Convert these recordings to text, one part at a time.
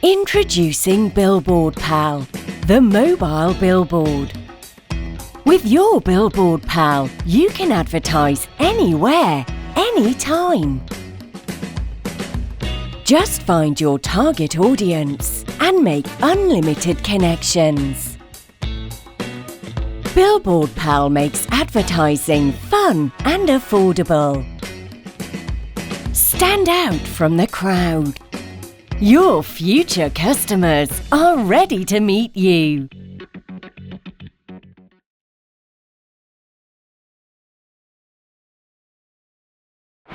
Introducing Billboard Pal, the mobile billboard. With your Billboard Pal, you can advertise anywhere, anytime. Just find your target audience and make unlimited connections. Billboard Pal makes advertising fun and affordable. Stand out from the crowd. Your future customers are ready to meet you.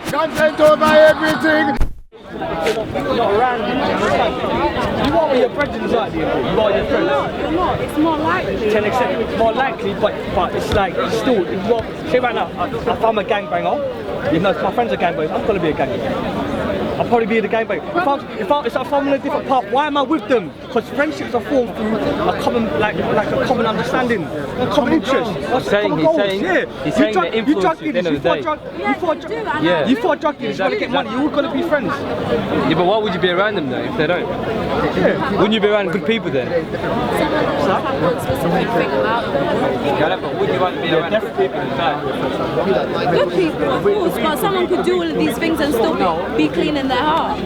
Content over everything! Not random. You are with your friends in society. You are your friends. You're not. It's more likely. 10% it's more likely, but it's like still. Say right now, if I'm a gangbanger, you know, if my friends are gangbangers, I'm gonna be a gangbanger. I'll probably be the gangbanger. If I'm on a different path, why am I with them? Because friendships are formed through a common, like a common understanding, a common interest. He's saying the influence at the end of the day. You thought drug dealers, you're gonna get money, you're all gonna be friends. Yeah, but why would you be around them though if they don't? Yeah. Wouldn't you be around good people then? Yeah, but wouldn't you want to be around good people in fact? good people, of course, but someone could do all of these things and still be clean in their heart.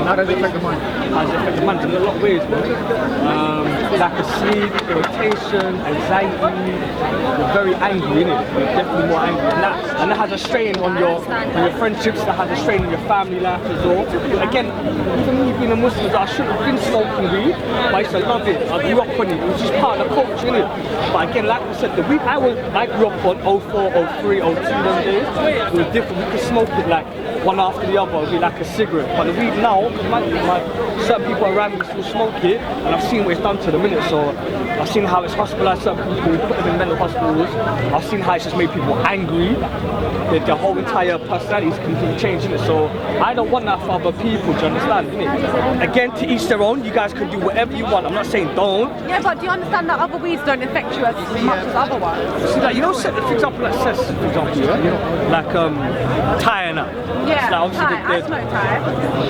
How does it affect the mind? How does it affect the mind? In a lot of ways, lack of sleep, irritation, anxiety. You're very angry, innit? You're definitely more angry. And that has a strain on your friendships, that has a strain on your family life as well. Again, even me being a Muslim, I should have been smoking weed, but I used to love it. I grew up on it. It was just part of the culture, innit? But again, like I said, the weed I grew up on 04, 03, 02 them days, it was different. We could smoke it like one after the other, it'd be like a cigarette. But the weed now, certain people around me still smoke it, and I've seen what it's done to them, innit? So I've seen how it's hospitalised certain people, put them in mental hospitals. I've seen how it's just made people angry. Their whole entire personalities completely changed, innit? So I don't want that for other people, do you understand, innit? Again, to each their own, you guys can do whatever you want. I'm not saying don't. Yeah, but do you understand that other weeds don't affect you as much as other ones? See, like, you know, for example, like cess, for example, yeah? Like Thai and that. Yeah, like, Thai. I smoke Thai.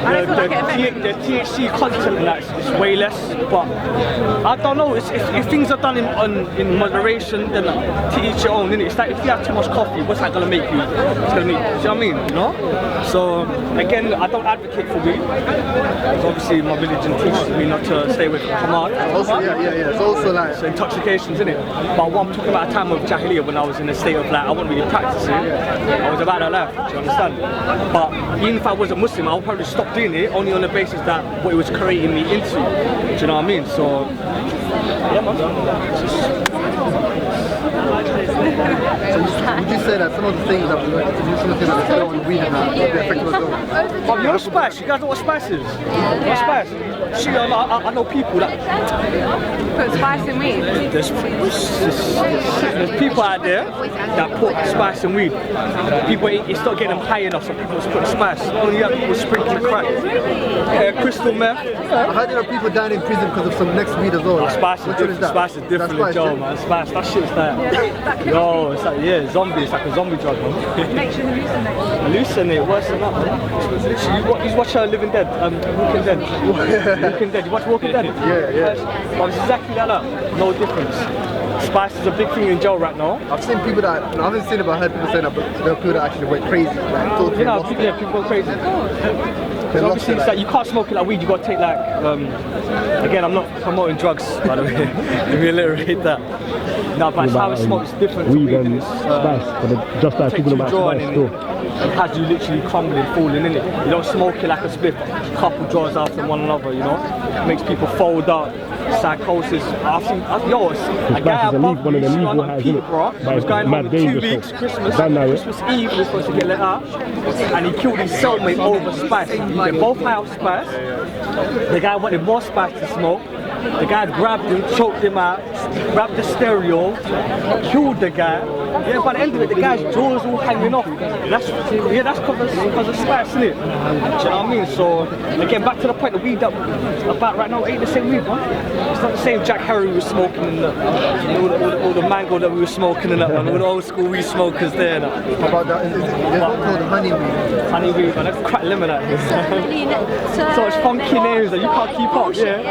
I don't feel like it affects the THC content in that is way less, but I don't know, if things are done in moderation, then to each your own, innit? It's like if you have too much coffee, what's that gonna make you? It's gonna make, do you know what I mean, you know? So, again, I don't advocate for weed, because obviously my religion teaches me not to stay away from command. Also, yeah. It's also like... So intoxications, innit? But what I'm talking about a time of Jahiliyyah when I was in a state of like, I wasn't really practicing, I was about that life, do you understand? But even if I was a Muslim, I would probably stop doing it only on the basis that what it was creating me into. Do you know what I mean? So, yeah, man. So would you say that some of the things that we still on weed and that will be affected as well? But you know spice? You guys know what spice is? What spice? See, I know people that put spice in weed. There's people out there that put spice in weed. People, it's not getting them high enough, so people just put spice. Only have people sprinkling crack. Crystal meth. I heard there are people dying in prison because of some next weed as well. Spice is different. Spice is different than Joe, man. Spice, that shit's like, yo, it's like, yeah, zombie. It's like a zombie drug, man. Makes you hallucinate. Hallucinate, worse than that, man. You watch Living Dead, Walking Dead. Walking Dead. You watch Walking Dead? Yeah. But it's exactly like that. No difference. Spice is a big thing in jail right now. I've seen people that, I haven't seen it, but I heard people saying that, but there are people that actually went crazy. Like, totally you know, people go crazy. Because obviously it's like, you can't smoke it like weed, you gotta take like, again, I'm not promoting drugs, by the way. Let me reiterate that. No, but it's how it's smoked, it's different to weed. And it's, just like talking about spice too. It has you literally crumbling, falling in it. You don't smoke it like a spliff, couple draws after one another, you know? It makes people fold up, psychosis. I've seen, a guy above me, on Pete, bro, was going on for 2 weeks, Christmas Eve, he was supposed to get let out, and he killed his cellmate over spice. They both high off spice. The guy wanted more spice to smoke, The guy grabbed him, choked him out, grabbed the stereo, killed the guy. Yeah, by the end of it, the guy's jaws all hanging off. That's because of spice, isn't it? Do you know what I mean? So again, back to the point, the weed that about right now ain't the same weed, man. It's not the same Jack Harry we were smoking and all the mango that we were smoking and that one, all the old school weed smokers there. How about that? There's one called honeyweed. Honeyweed, man, that's crack lemon that. So much funky names that you can't keep up, yeah?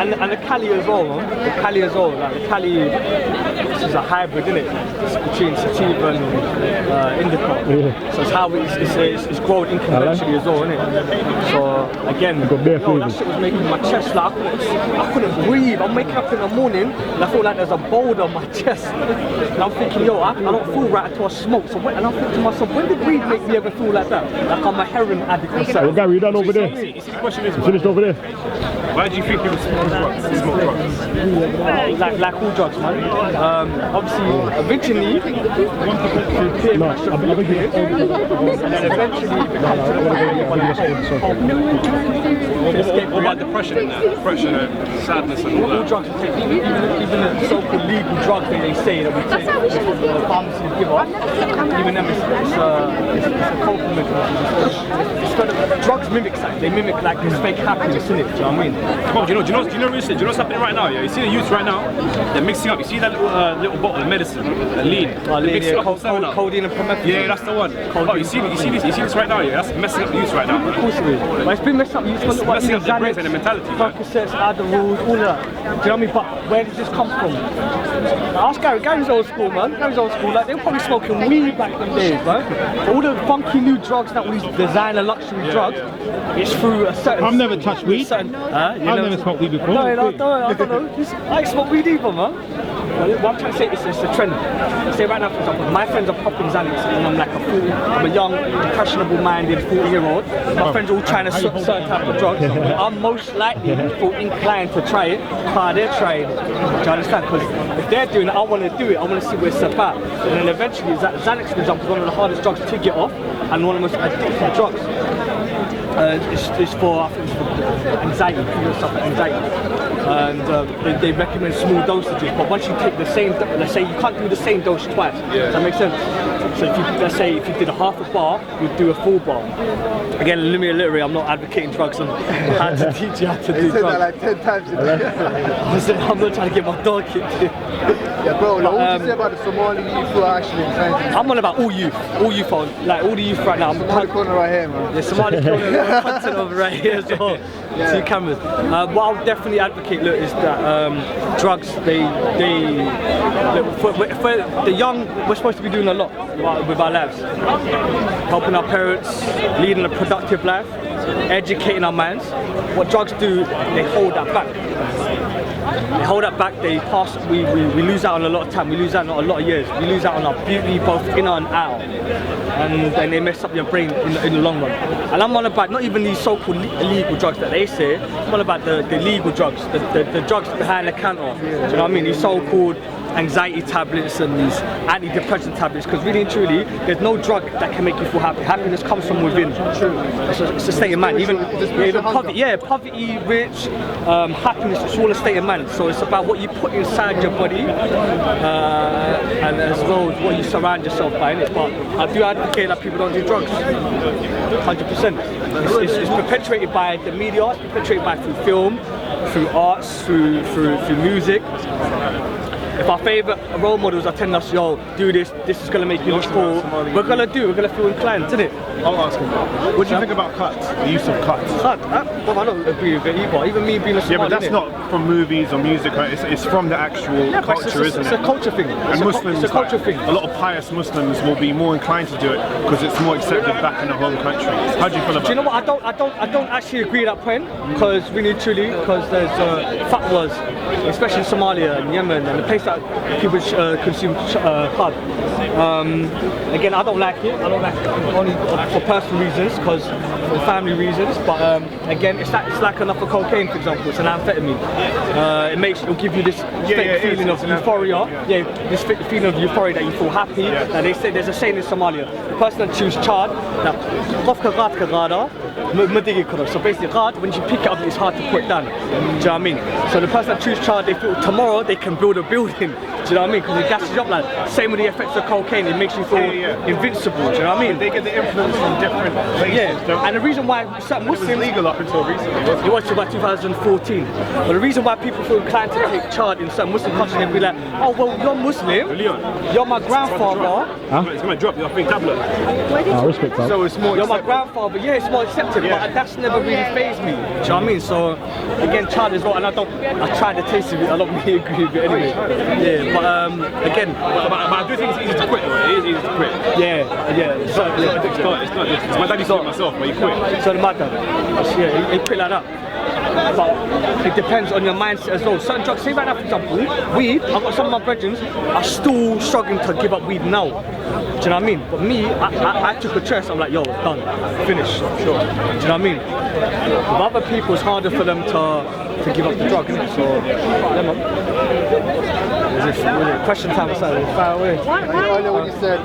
And the Cali as well, man. The Cali as well. Like the Cali, this is a hybrid, isn't it? It's between sativa and indica. Yeah. So it's how it's grown inconventionally as well, isn't it? So again, that shit was making my chest like I couldn't breathe. I'm waking up in the morning and I feel like there's a boulder on my chest. And I'm thinking, yo, I don't feel right until I smoke. So and I'm thinking to myself, when did weed make me ever feel like that? Like I'm a heroin addict myself. Well, Gary, you done over there? You see, the question is, you finished over there? Why do you think people smoke drugs? Like all drugs, man. Obviously, originally, through peer pressure, and then eventually, What about depression and that? Depression and sadness and all all that? drugs we take, even the so-called legal drugs that they say that we take, the pharmacies give us, even them, it's a coping mechanism. Drugs mimic that. They mimic like this fake happiness, innit? Do you know what I mean? Come on, do you know recently? Do you know what's happening right now? Yeah, you see the youth right now. They're mixing up. You see that little bottle of medicine, the lean. They're mixing up with codeine and promethazine. Yeah, that's the one. Oh, you see this right now? Yeah, that's messing up the youth right now. Of course it is. But it's been messed up. It's messing up the brains and the mentality. Percocets, other rules, all that. Do you know what I mean? But where did this come from? Ask Gary. Gary's old school, man. Gary's old school. Like they were probably smoking weed back in the days, man. All the funky new drugs that we designer luxury drugs. It's through a certain. I've never touched weed. I've never smoked weed before. No, I don't know. I ain't smoked weed either, man. What I'm trying to say is it's a trend. Say right now, for example, my friends are popping Xanax and I'm like I'm a young, impressionable-minded 40-year-old. My friends are all trying a certain type of drugs. I'm most likely inclined to try it. They're trying it. Do you understand? Because if they're doing it, I want to do it. I want to see what it's about. And then eventually, Xanax, for example, is one of the hardest drugs to get off and one of the most addictive drugs. It's for anxiety, people suffer anxiety. And they recommend small dosages, but once you take the same, let's say you can't do the same dose twice. Does that make sense? So let's say if you did a half a bar, you'd do a full bar. Again, literally, I'm not advocating drugs. I'm how to teach you how to do drugs. That like 10 times a day. I'm not trying to get my dog kicked. Yeah, bro. What would you say about the Somali youth who are actually inclined to? I'm on about all youth on, like all the youth right now. Somali corner right here, man. The Somali corner content over right here as well. Yeah. 2 cameras. What I'll definitely advocate is that drugs, for the young, we're supposed to be doing a lot with our lives. Helping our parents, leading a productive life, educating our minds. What drugs do, they hold that back. They hold that back, we lose out on a lot of time, we lose out on a lot of years, we lose out on our beauty both inner and out. And then they mess up your brain in the long run. And I'm on about not even these so-called illegal drugs that they say, I'm on about the legal drugs, the drugs behind the counter. Do you know what I mean? These so-called anxiety tablets and these antidepressant tablets, because really and truly, there's no drug that can make you feel happy. Happiness comes from within. It's a state of mind. Even poverty, rich, happiness, it's all a state of mind. So it's about what you put inside your body and as well as what you surround yourself by. But I do advocate that people don't do drugs. 100%. It's perpetuated by the media, it's perpetuated by through film, through arts, through music. If our favourite role models are telling us, yo, do this is going to make you look cool, we're going to feel inclined, isn't it? I'll ask him. What do you think about Khat? The use of Khat? Khat? Well, I don't agree with it either. Even me being a Somali. Yeah, but that's not from movies or music, right? It's from the actual culture, isn't it? It's a culture thing. And Muslims, it's a culture thing. A lot of pious Muslims will be more inclined to do it because it's more accepted back in the home country. How do you feel about it? Do you know what? I don't actually agree with that point, because really truly, because there's fatwas, especially in Somalia and Yemen and the places that people consume Khat. Again, I don't like it. I don't like it only for personal reasons, because for family reasons. But again, it's like enough of cocaine, for example. It's an amphetamine. It'll give you this fake feeling of euphoria. Yeah, this fake feeling of euphoria that you feel happy. And they say there's a saying in Somalia: the person that chews chard, so basically, Khat, when you pick it up, it's hard to put it down. Do you know what I mean? So the person that chews chard, they feel tomorrow they can build a building. Do you know what I mean? Because it gasses you up, like same with the effects of cocaine. It makes you feel invincible. Do you know what I mean? They get the influence from different places. Yeah, and the reason why certain Muslims, it was legal up until recently. it was about 2014. But the reason why people feel inclined to take chard in certain Muslim countries, they'll be like, oh well, you're Muslim, you're my grandfather. It's gonna drop. I think tablet. I respect that. So it's more. You're my grandfather. Yeah, it's more accepted, but that's never really fazed me. Do you know what I mean? So again, chard is not, and I tried the taste of it. I don't really agree with it anyway. Yeah, but again, but I do think it's easy to quit though. It is easy to quit. Yeah. So It's not. My dad used to do it myself, but he quit. So the matter, he quit like that. But it depends on your mindset as well. Certain drugs, say right now for example, weed, I've got some of my brethren are still struggling to give up weed now. Do you know what I mean? But me, I took a choice, I'm like, yo, done, finished. Sure. Do you know what I mean? With other people, it's harder for them to give up the drug, isn't it? So, yeah, man. Is it question time or something? Far away. I know when you said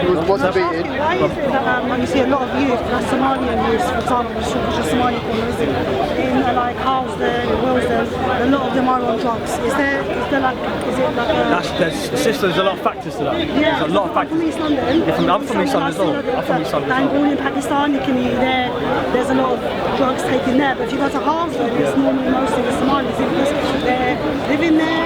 he was motivated. Why is it that when you see a lot of youth, like Somalian youth, for example, which is Somali corner, in like Halsden, Wilsden, a lot of them are on drugs. Is it like There's a lot of factors to that. Yeah, there's a lot of factors. From East London. I'm from East London as well. I'm from East London as And well. all in Pakistan, there's a lot of drugs taken there. But if you go to Halsden, it's normally mostly the Somalis because they're living there.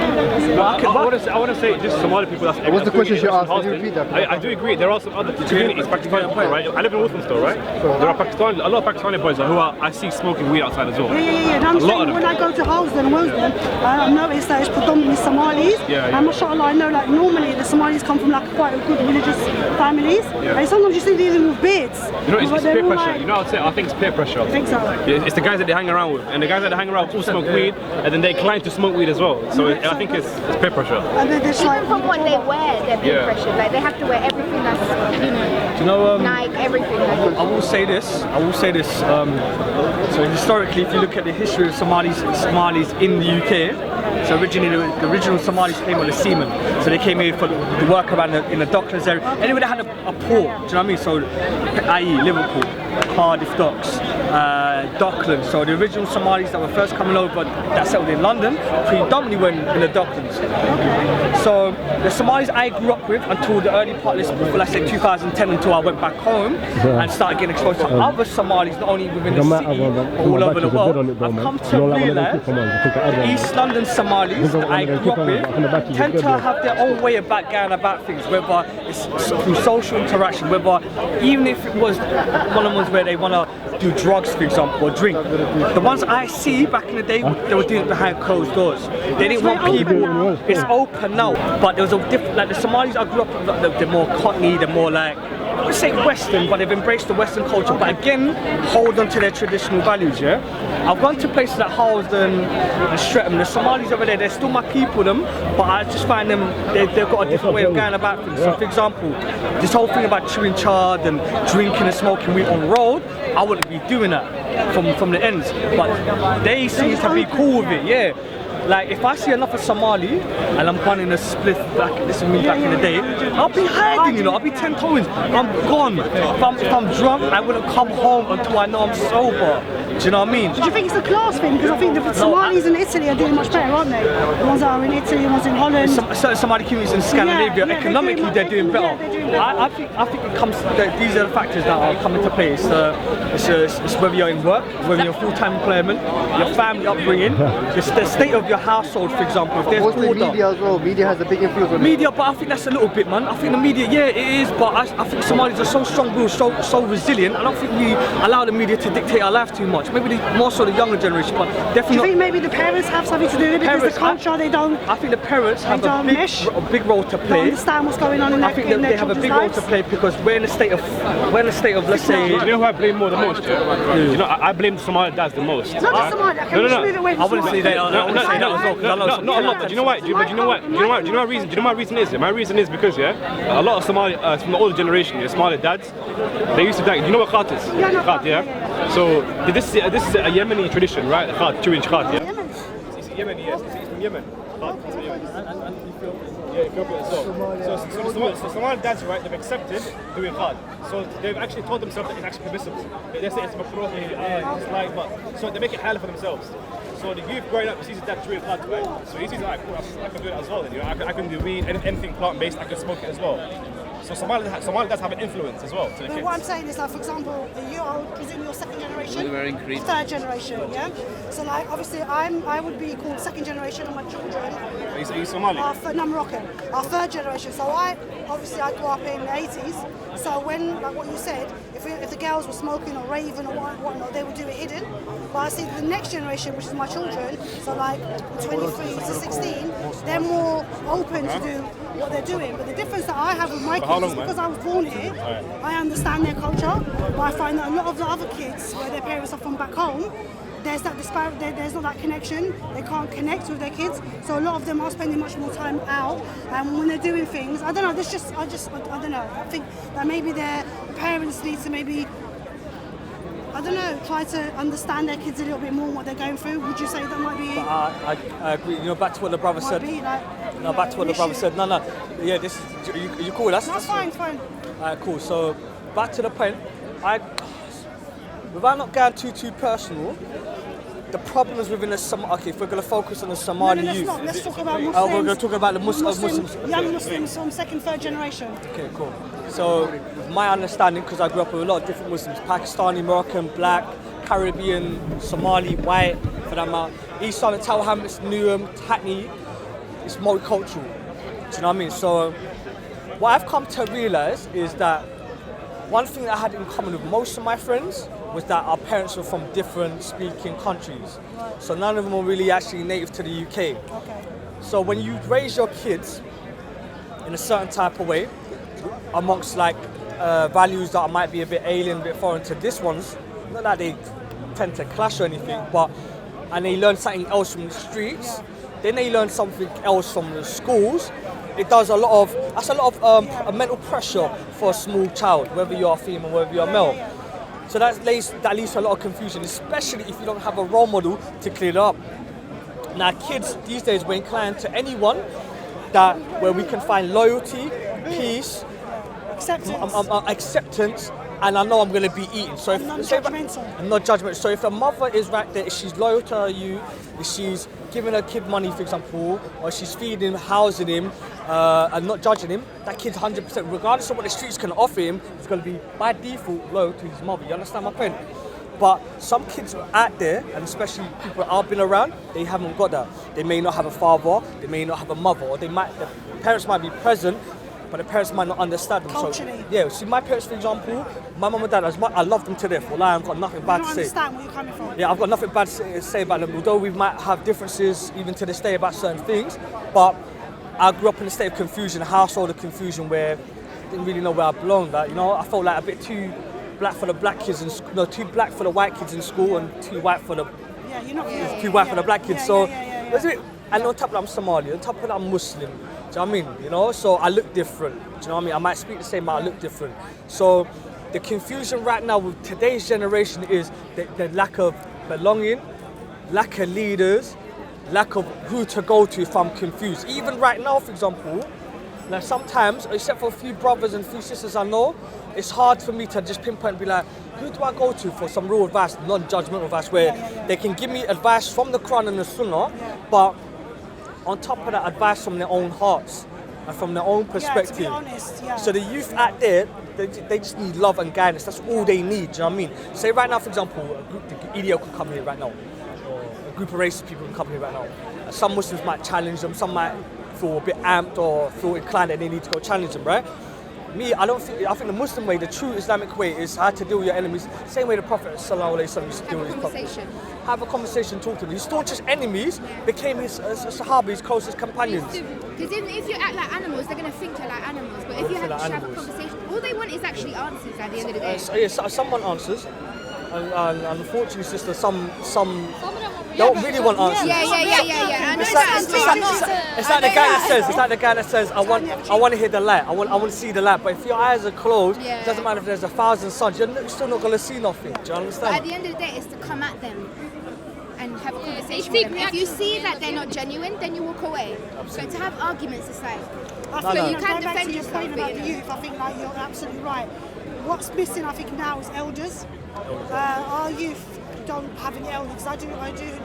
I want to say just Somali people. What's the question you asked? Can you repeat that? I do agree. There are some other communities, Pakistani people, right? I live in Walthamstow, right? There are a lot of Pakistani boys who I see smoking weed outside as well. Yeah. I'm saying when I go to Halsden and Wilsden, I've noticed that it's predominantly Somalis. And mashallah, I know like normally the Somalis come from like quite good religious families. And sometimes you see them with beards. You know, it's peer pressure. You know what I'd say? I think it's peer pressure. I think so. It's the guys that they hang around with, and the guys that they hang around with all smoke weed, and then they incline to smoke weed as well. So I think it's peer pressure. And then it's like From what they wear, they're peer pressure. Like they have to wear everything that's, Do you know, Nike, everything. I will say this. So historically, if you look at the history of Somalis in the UK, so originally the original Somalis came on the seamen. So they came here for the work around in the Docklands area. Anyway, they had a port. Do you know what I mean? So, i.e. Liverpool, Cardiff Docks, Docklands. So the original Somalis that were first coming over, that settled in London, predominantly were in the Docklands. So the Somalis I grew up with until the early part, let's say 2010, until I went back home and started getting exposed to other Somalis, not only within the city, but all over the world. I've come to realise the East London Somalis that I grew up with tend to have their own way about going about things, whether it's through social interaction, whether even if it was one of the ones where they want to do drugs, for example, or drink. The ones I see back in the day, they were doing it behind closed doors. They didn't want people. It's open now, but there was a different. Like the Somalis I grew up with, they're more cockney, they're more like, I would say Western, but they've embraced the Western culture. But again, hold on to their traditional values. Yeah, I've gone to places like Halsden and Streatham. The Somalis over there, they're still my people, them, but I just find them. They've got a different way of going about things. So, for example, this whole thing about chewing chard and drinking and smoking weed on the road, I wouldn't be doing that from the ends. But they seem to be cool with it. Yeah. Like if I see another Somali and I'm running a spliff back, this is me back in the day, I'll be hiding, you know, I'll be 10 toes, I'm gone. If I'm drunk, I wouldn't come home until I know I'm sober. Do you know what I mean? Do you think it's a class thing? Because I think the Somalis in Italy are doing much better, aren't they? The ones that are in Italy, the ones in Holland. Certain Somali communities in Scandinavia, economically they're doing better. I think it comes. These are the factors that are coming to play. It's whether you're in work, whether you're full-time employment, your family upbringing, the state of your household, for example. If there's Mostly order. media as well. Media has a big influence on media, but I think that's a little bit, man. I think the media, yeah, it is, but I think Somalis are so strong-willed, so resilient. I don't think we allow the media to dictate our life too much. much, maybe more so the younger generation, but Do you definitely think maybe the parents have something to do with it because the culture they don't I think the parents have don't mesh? a big role to don't play. understand what's going on in I their, think that in they their have a children's big role lives? to play because we're in a state of let's say. Do you know who I blame more the most? Yeah? You know, I blame the Somali dads the most. Not just Somali. Can we just move away from I wouldn't say that. I wouldn't say that as well. 'Cause I know some- Not a lot, but do you know what? Do you know what reason? Do you know what my reason is? My reason is because a lot of Somali from the older generation, Somali dads, they used to die. Do you know what Khat is? Yeah, no, Khat, yeah. So this is a Yemeni tradition, right? Khat, chewing Khat, yeah. Yemen. It's Yemeni, yes. It's from Yemen. Khat comes from Yemen. Yeah, Ethiopia as well. So Somali dads, right? They've accepted doing Khat. So they've actually told themselves that it's actually permissible. They say it's makruh, it's like, but so they make it halal for themselves. So the youth growing up sees his dad chewing Khat, right? So he sees like, cool, I can do it as well. Then, you know, I can do weed, anything plant-based, I can smoke it as well. So Somali does have an influence as well to the But kids. what I'm saying is like, for example, you are presume you're second generation, third generation, yeah? So like, obviously I would be called second generation and my children Are you Somali? no, I'm Moroccan, are third generation. So I grew up in the 80s. So when, like what you said, if the girls were smoking or raving or whatnot, they would do it hidden. But I see the next generation, which is my children, so like 23 to 16, they're more open to do what they're doing. But the difference that I have with my kids is because I was born here, I understand their culture. But I find that a lot of the other kids, where their parents are from back home, there's that there's not that connection. They can't connect with their kids, so a lot of them are spending much more time out. And when they're doing things, I don't know. I don't know. I think that maybe their parents need to maybe, I don't know, try to understand their kids a little bit more what they're going through. Would you say that might be? I agree. You know, back to what the brother said. No, back to what the brother said. No. Yeah, this. You cool? That's fine. Fine. Cool. So back to the point. Without not going too personal, the problems within the Somali. Okay, if we're going to focus on the Somali youth. No, let's talk about Muslims. We're going to talk about the Muslims. Young Muslims from second, third generation. Okay, cool. So, my understanding, because I grew up with a lot of different Muslims, Pakistani, Moroccan, black, Caribbean, Somali, white, for that matter, East Side of Tawham, it's Newham, Hackney, it's multicultural. Do you know what I mean? So, what I've come to realise is that one thing that I had in common with most of my friends was that our parents were from different speaking countries. So none of them were really actually native to the UK. Okay. So when you raise your kids in a certain type of way, amongst like values that might be a bit alien, a bit foreign to this ones, not that they tend to clash or anything, and they learn something else from the streets, then they learn something else from the schools. That's a lot of mental pressure for a small child, whether you're a female, whether you're a male. So that leads to a lot of confusion, especially if you don't have a role model to clear it up. Now, kids these days, we're inclined to anyone where we can find loyalty, peace, acceptance, and I know I'm going to be eaten. So if I'm not judgmental. So if a mother is right there, if she's loyal to you, if she's giving her kid money, for example, or she's feeding him, housing him, and not judging him, that kid's 100%, regardless of what the streets can offer him, is going to be by default loyal to his mother. You understand my point? But some kids out there, and especially people I've been around, they haven't got that. They may not have a father, they may not have a mother, or the parents might be present, but the parents might not understand them. Culturally. So, see, my parents, for example, my mum and dad, I love them to death. Well, I've got nothing bad to say. I understand where you're coming from. Yeah, I've got nothing bad to say about them. Although we might have differences even to this day about certain things, but I grew up in a state of confusion, a household of confusion where I didn't really know where I belonged. Like, you know, I felt like a bit too black for the black kids in school, too black for the white kids in school, and too white for the too white for the black kids. And on top of that, I'm Somali. On top of that, I'm Muslim. Do you know what I mean? You know, so I look different. Do you know what I mean? I might speak the same, but I look different. So the confusion right now with today's generation is the lack of belonging, lack of leaders, lack of who to go to if I'm confused. Even right now, for example, like sometimes, except for a few brothers and few sisters I know, it's hard for me to just pinpoint and be like, who do I go to for some real advice, non-judgmental advice, where they can give me advice from the Quran and the Sunnah, but on top of that, advice from their own hearts and from their own perspective. To be honest, So the youth out there, they just need love and guidance. That's all they need, do you know what I mean? Say right now, for example, the EDO could come here right now, or a group of racist people can come here right now. Some Muslims might challenge them, some might feel a bit amped or feel inclined that they need to go challenge them, right? I think the Muslim way, the true Islamic way, is how to deal with your enemies. Same way the Prophet sallallahu alaihi wasallam used to deal with his prophets. Have a conversation, talk to them. His staunchest enemies became his Sahaba, his closest companions. Because even if you act like animals, they're going to think you're like animals. But if you have a conversation, all they want is actually answers at the end of the day. Someone answers, and unfortunately, sister, some don't really want answers. Yeah. It's like the guy that says, I want to hear the light. I want to see the light. But if your eyes are closed, it doesn't matter if there's 1,000 suns. You're still not going to see nothing. Do you understand? But at the end of the day, it's to come at them and have a conversation with them. If you see that they're not genuine, then you walk away. But to have arguments, it's like you can't defend yourself. About the youth, I think like you're absolutely right. What's missing, I think, now is elders. Our youth don't have any elders. Because I do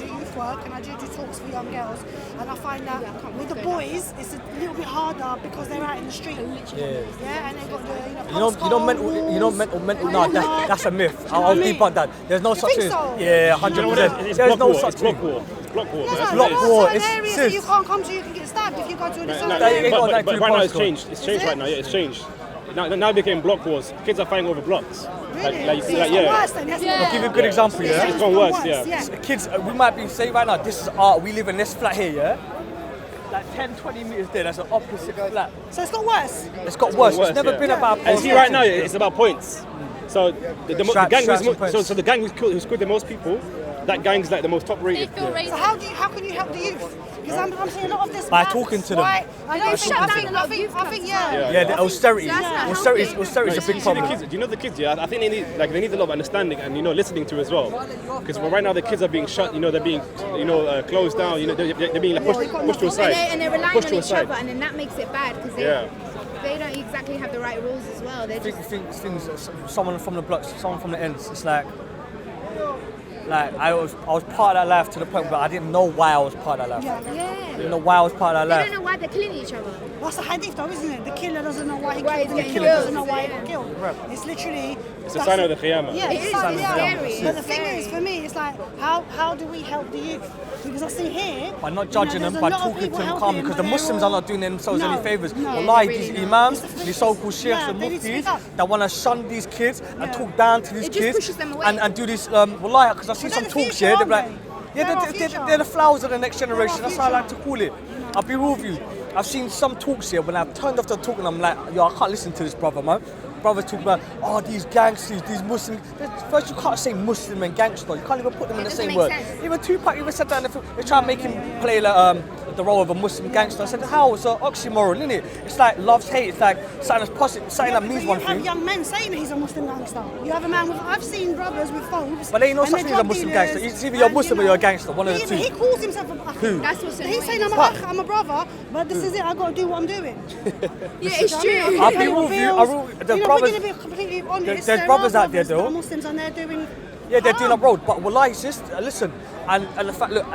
youth work and I do talks for young girls, and I find that with the boys it's a little bit harder because they're out in the street. Yeah, and they got the mental. No, that's a myth. I'll debunk that. There's no such thing. So? Yeah, 100%. There's no such thing. Block war. There's block war. It's areas that you can't come to. You can get stabbed if you go to a But right now it's changed. It's changed right now. Yeah, it's changed. Now it became block wars. Kids are fighting over blocks. Really? Like, worse then, I'll give you a good example. Yeah, it's gone worse. Yeah. Kids, we might be saying right now, this is art. We live in this flat here. Yeah. Like 10, 20 meters there. That's an opposite flat. So it's got worse. It's got worse. It's never been about. And see, right now it's about points. So the gang who's killed the most people, that gang's like the most top rated. So how can you help the youth? Because I'm seeing a lot of this by talking to them. I think the austerity. Austerity is a big problem. Do you know the kids? Yeah, I think they need a lot of understanding and listening to as well. Because right now the kids are being shut. They're being closed down. They're being like, pushed to a side. And they're relying on each other, and then that makes it bad because they don't exactly have the right rules as well. They're things. Someone from the blocks, someone from the ends. It's like I was part of that life to the point where I didn't know why I was part of that life. I didn't know why I was part of that life. They don't know why they're killing each other. That's a hadith though, isn't it? The killer doesn't know why he killed. The killer doesn't know why he got killed. It's literally... It's a sign of the Qiyamah. Yeah, it's scary. But the thing is, for me, it's like, how do we help the youth? Because I see here... By not judging them, by talking to them calmly, because the Muslims are not doing themselves any favours. No, Wallahi, these imams, these so-called sheikhs and muftis that want to shun these kids and talk down to these kids and do this, wallahi, because I see some talks here, they're like, they're the flowers of the next generation, that's how I like to call it. I'll be real with you. I've seen some talks here when I've turned off the talk and I'm like, yo, I can't listen to this brother, man. Brothers talk about, these gangsters, these Muslims. First, you can't say Muslim and gangster. You can't even put them in the same word. Even Tupac even said that in the film. They try to make him play the role of a Muslim gangster. I said, how? It's an oxymoron, isn't it? It's like love's hate. It's like something that's positive, something that means one thing. You have young men saying that he's a Muslim gangster. You have a man with, I've seen brothers with phones. But there ain't no such thing as a Muslim gangster. It's either you're Muslim or you're a gangster, one of the two. He calls himself a Who? That's what's He's saying I'm a brother, but this is it, I've got to do what I'm doing. It's true. I'll be real with you. The brothers... Honest, there's brothers out there though. Muslims and they're doing. Yeah, they're doing up road. But wallahi, sis, listen, and the fact, look,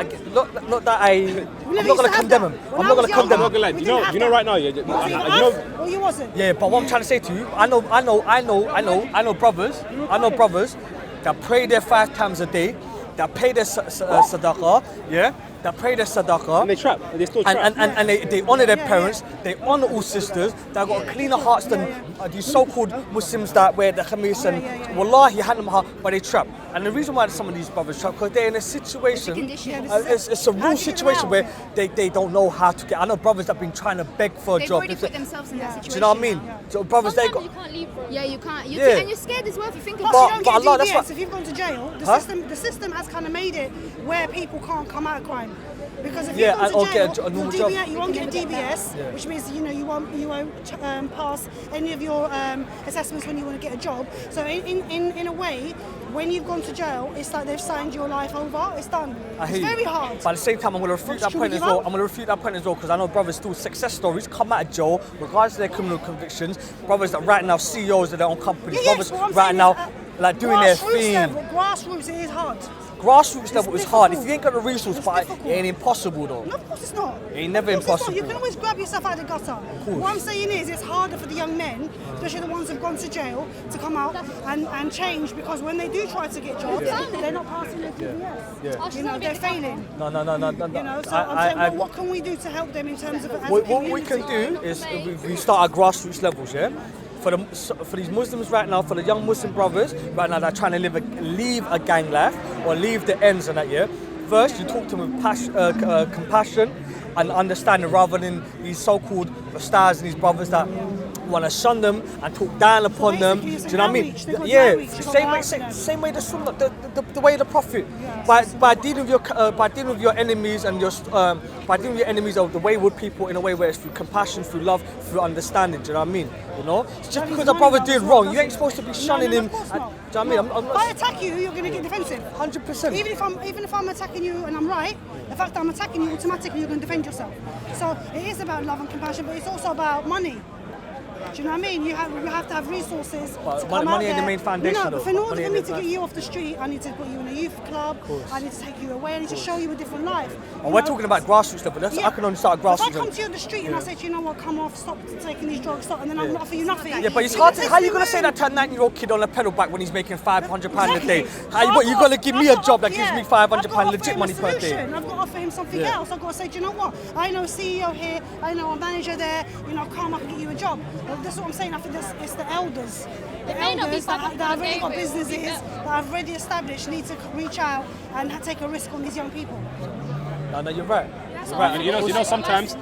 not that I'm not gonna condemn them. I'm not gonna condemn them. You know right now, Well, you wasn't. Yeah, but what I'm trying to say to you, I know brothers that pray their 5 times a day, that pay their sadaqah, that pray their sadaqah. And they trap. They still trap. And they honour their parents, they honour all sisters, that got cleaner hearts than these so-called Muslims that wear the khamis and wallahi, hand them heart, but they trap. And the reason why some of these brothers trap, because they're in a situation, it's a real situation where they don't know how to get. I know brothers that have been trying to beg for a job. They've already put themselves in that situation. Do you know what I mean? So brothers, they got... You can't leave, bro. Yeah, you can't. And you're scared as well if you think about it. Plus, you don't get DBS if you've gone to jail. The system has kind of made it where people can't come out of crime. Because if you go to jail, you won't get a DBS, which means you won't pass any of your assessments when you want to get a job. So in a way, when you've gone to jail, it's like they've signed your life over. It's done. It's very hard. But at the same time, I'm going to refute that point as well. Because I know brothers still success stories come out of jail, regardless of their criminal convictions. Brothers that right now CEOs of their own companies. Brothers right now like doing their thing. Grassroots, it is hard. Grassroots level is hard. If you ain't got the resource, but it ain't impossible though. No, of course it's not. It ain't never impossible. You can always grab yourself out of the gutter. What I'm saying is, it's harder for the young men, especially the ones who've gone to jail, to come out and change, because when they do try to get jobs, they're not passing their DBS. They're failing. No. So I'm saying, what can we do to help them in terms of... What we can do is we start at grassroots levels, for these Muslims right now, for the young Muslim brothers right now that are trying to leave a gang life or leave the ends and that, yeah. First, you talk to them with compassion and understanding, rather than these so-called stars and these brothers that want to shun them and talk down upon them. Do you know what I mean? Yeah, same way the Sunnah, the way of the Prophet. By dealing with your enemies and by dealing with your enemies of the wayward people in a way where it's through compassion, through love, through understanding. Do you know what I mean? You know, just because a brother did wrong, you ain't supposed to be shunning him. Do you know what I mean? If I attack you, you're going to get defensive. 100%. Even if I'm attacking you and I'm right, the fact that I'm attacking you, automatically you're going to defend yourself. So it is about love and compassion, but it's also about money. Do you know what I mean? You have to have resources to come money out ain't the main foundation. No, but in order for me to get you off the street, I need to put you in a youth club. I need to take you away. I need to show you a different life. And we're talking about grassroots stuff, but I can only start grassroots. If I come to you on the street and I say, you know what, come off, stop taking these drugs, stop, and then I'm not offer you nothing. Yeah, but it's hard to. How are you gonna say that to a 9-year-old kid on a pedal bike when he's making £500 a day? You gotta give me a job that gives me £500 legit money per day. I've got to offer him something else. I've got to say, do you know what? I know a CEO here. I know a manager there. You know, come up and get you a job. That's what I'm saying. I think it's the elders. The elders that have already got businesses, that have already established, need to reach out and take a risk on these young people. No, you're right. Right. You know, sometimes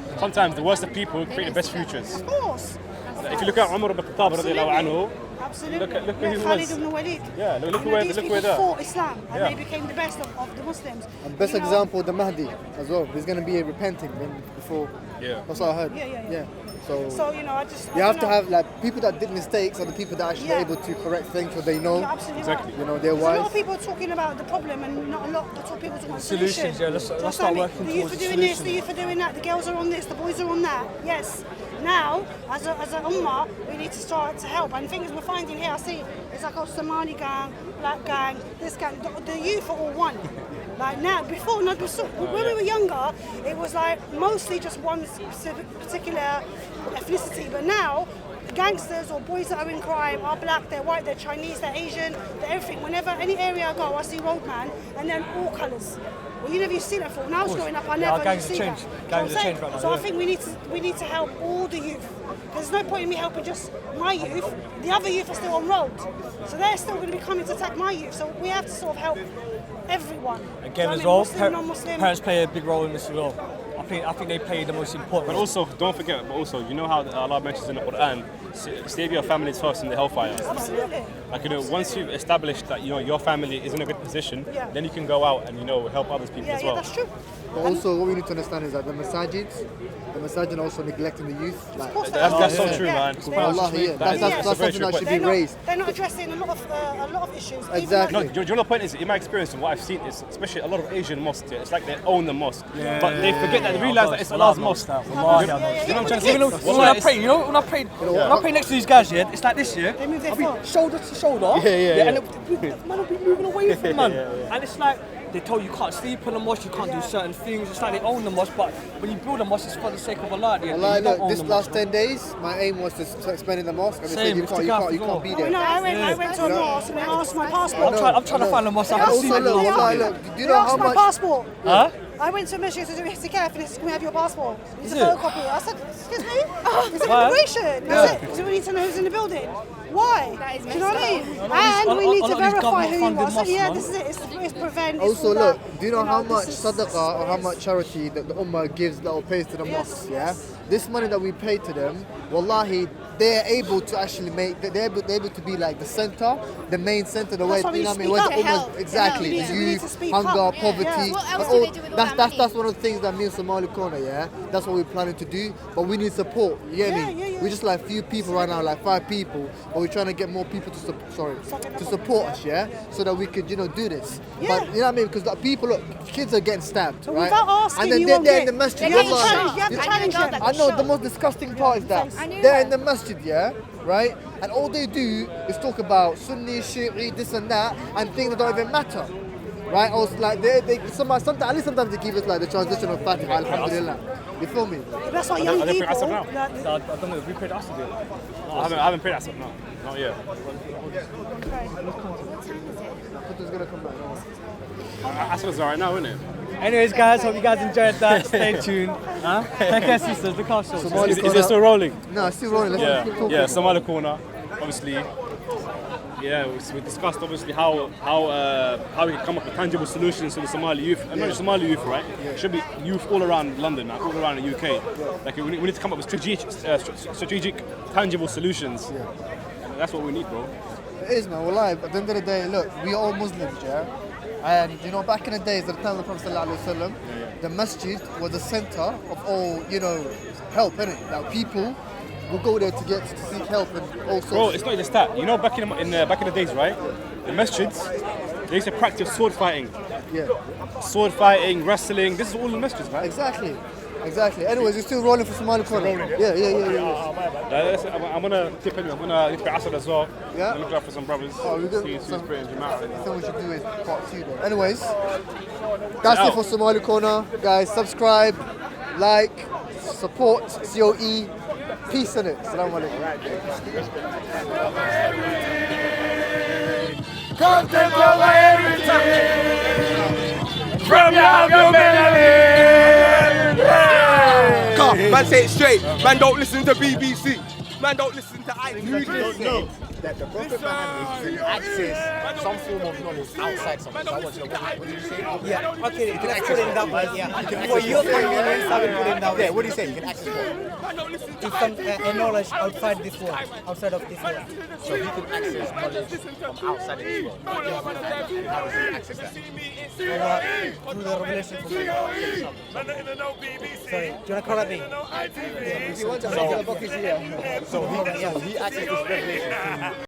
the worst of people create the best futures. Of course. If you look at Umar ibn Khattab radiallahu anhu, absolutely. Look who he Khalid was. ibn Walid. Yeah, look where these people they're. fought Islam and they became the best of the Muslims. And best example, the Mahdi as well. He's going to be repenting before. Yeah. That's what I heard. Yeah. So you know, you have to have like people that did mistakes are the people that actually are able to correct things so they know. You're absolutely exactly. right. You know, they're There's wise. a lot of people talking about the problem and not a lot of people talking about Solutions. Yeah, let's start working the youth towards are the doing this, solution. the youth are doing that, the girls are on this, the boys are on that. Yes. Now, as a ummah, we need to start to help. And the thing is, we're finding here, I see, it's like a Somali gang, black gang, this gang. The youth are all one. Like now, before, when we were younger, it was like mostly just one particular ethnicity. But now, gangsters or boys that are in crime are black, they're white, they're Chinese, they're Asian, they're everything. Whenever any area I go, I see roadman, and they're all colours. Well, you never used to see that before. When I was growing up, I never used to see that. Gangs have changed right now. So I think we need to help all the youth. There's no point in me helping just my youth. The other youth are still on road, so they're still going to be coming to attack my youth. So we have to sort of help everyone. Again, as I mean, well, Muslim, non-Muslim. parents play a big role in this as well. I think they play the most important. But also, don't forget. You know how Allah mentions in the Quran, save your families first in the hellfire. Absolutely. Like once you've established that your family is in a good position, then you can go out and help other people as well. Yeah, that's true. But also, what we need to understand is that the masajid are also neglecting the youth. Like, that's so true, man. That's something that should be raised. They're not addressing a lot of issues. Exactly. No, the point is, in my experience and what I've seen is, especially a lot of Asian mosques, it's like they own the mosque, but they forget that they realise that it's Allah's mosque. You know what I'm trying to say? When I pray next to these guys, yeah, it's like this, yeah. They move their I'll be foot. shoulder to shoulder, and the man will be moving away from man, and it's like. They tell you can't sleep in the mosque, you can't do certain things. It's like they own the mosque, but when you build a mosque, it's for the sake of Allah. Allah, look, this last 10 days, my aim was to expand in the mosque, and they said you can't be there. No, I went to a mosque and they asked my passport. I'm trying to find a mosque. I haven't seen it. Look, do you know how much? My passport. Huh? I went to a mission to do itikaf and they said, can we have your passport? It's a photocopy. I said, excuse me? It's immigration. That's it. So we need to know who's in the building. Why? Do you know what I mean? And we need to verify who you are. So yeah, this is it. It's prevent. Also, look, do you know how much sadaqah or how much charity that the ummah gives or pays to the mosques? Yeah, this money that we pay to them, wallahi, they're able to actually they're able to be like the center, the main center, the way, you know what I mean? Where the ummah, exactly, the youth, hunger, poverty. What else do they do with all that money? That's one of the things that me and Somali Corner, yeah, that's what we're planning to do. But we need support. You get me? We're just like few people right now, like 5 people, but we're trying to get more people to support us, yeah, so that we could, do this. But you know what I mean? Because the people, look, kids are getting stabbed, right? And then they're in the masjid. I know the most disgusting part is that they're in the masjid, yeah, right? And all they do is talk about Sunni, Shi'i, this and that, and things that don't even matter. Right? Or like sometimes they give us like the transition of Fatiha, alhamdulillah. You feel me? That's what young Are they people. praying Asr now? like, I don't know. We played Asr yet. No, I haven't prayed Asr, no. Not yet. Who's gonna come back? Asr's alright now, isn't it? Anyways, guys, hope you guys enjoyed that. Stay tuned. Huh? Take care, sisters. Look after yourselves. Is it still rolling? No, it's still rolling. Let's keep talking. Yeah, Somali corner, obviously. Yeah, we discussed obviously how we can come up with tangible solutions to the Somali youth, and not just Somali youth, right? It should be youth all around London, all around the UK. Like we need to come up with strategic, tangible solutions. Yeah. That's what we need, bro. It is, man. We're live. At the end of the day, look, we are all Muslims, yeah? And, you know, back in the days, at the time of the Prophet ﷺ, the masjid was the center of all, you know, help, innit? Like, people will go there to seek help and all sorts. Bro, it's not just that. You know, back in the days, right? The masjids, they used to practice sword fighting. Yeah. Sword fighting, wrestling. This is all the masjids, man. Exactly. Anyways, it's still rolling for Somali corner. Yeah. I'm gonna tip anyway. I'm gonna need to Asr as well. Yeah. I'm looking out for some brothers. Oh, we're good. See who's Britain, Jamal. So we should do is part 2 then. Anyways, that's it for Somali corner. Guys, subscribe, like, support, COE. Peace in it. Assalamu alaikum. Content over everything. From your belly. Come, man, say it straight. Man, don't listen to BBC. Man, don't listen to ITV. Don't know that the Prophet Muhammad can access some form of knowledge outside something. What did you say? Yeah, okay, you can put it that way, yeah. For your convenience, I will put it that way. Yeah, what do you say? You can access what? It's some knowledge outside this world, outside of this world. So he can access knowledge from outside of this world. How does he access that? Through the revelation from God. Sorry, do you want to correct me? So he accesses revelation